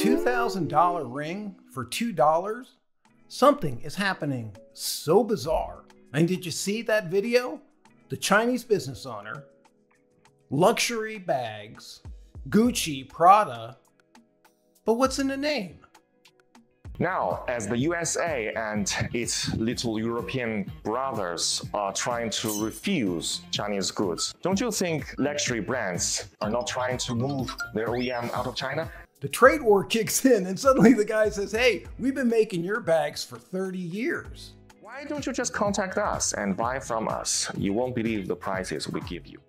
$2,000 ring for $2? Something is happening so bizarre. And did you see that video? The Chinese business owner, luxury bags, Gucci, Prada, but what's in the name? Now, as the USA and its little European brothers are trying to refuse Chinese goods, don't you think luxury brands are not trying to move their OEM out of China? The trade war kicks in and suddenly the guy says, hey, we've been making your bags for 30 years. Why don't you just contact us and buy from us? You won't believe the prices we give you.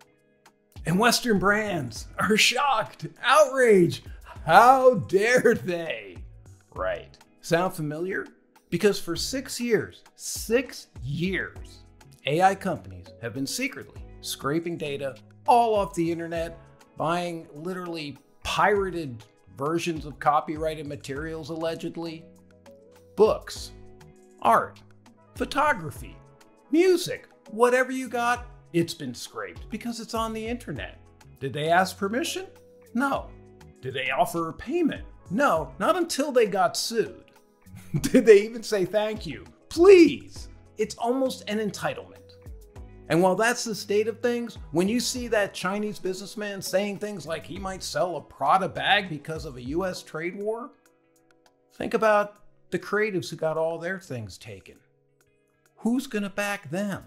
And Western brands are shocked, outraged. How dare they? Right. Sound familiar? Because for 6 years, AI companies have been secretly scraping data all off the internet, buying literally pirated versions of copyrighted materials allegedly, books, art, photography, music, whatever you got, it's been scraped because it's on the internet. Did they ask permission? No. Did they offer payment? No, not until they got sued. Did they even say thank you? Please. It's almost an entitlement. And while that's the state of things, when you see that Chinese businessman saying things like he might sell a Prada bag because of a US trade war, think about the creatives who got all their things taken. Who's gonna back them?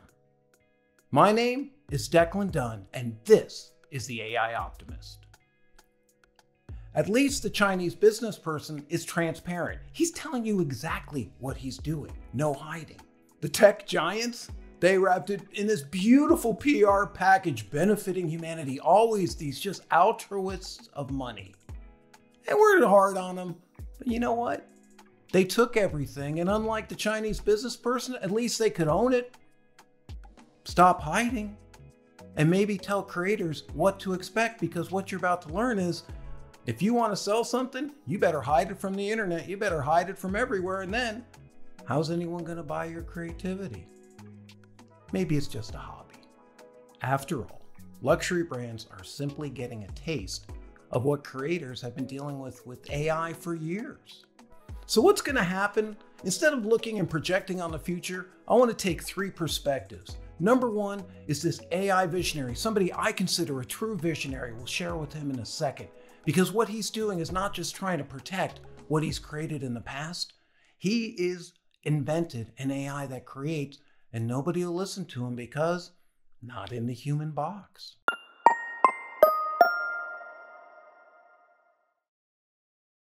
My name is Declan Dunn, and this is the AI Optimist. At least the Chinese business person is transparent. He's telling you exactly what he's doing, no hiding. The tech giants, they wrapped it in this beautiful PR package benefiting humanity, always these just altruists of money. And we're hard on them, but you know what? They took everything, and unlike the Chinese business person, at least they could own it. Stop hiding, and maybe tell creators what to expect, because what you're about to learn is, if you want to sell something, you better hide it from the internet, you better hide it from everywhere, and then how's anyone going to buy your creativity? Maybe it's just a hobby. After all, luxury brands are simply getting a taste of what creators have been dealing with AI for years. So what's going to happen? Instead of looking and projecting on the future, I want to take 3 perspectives. Number 1 is this AI visionary, somebody I consider a true visionary. We'll share with him in a second, because what he's doing is not just trying to protect what he's created in the past. He is invented an AI that creates, and nobody will listen to him because not in the human box.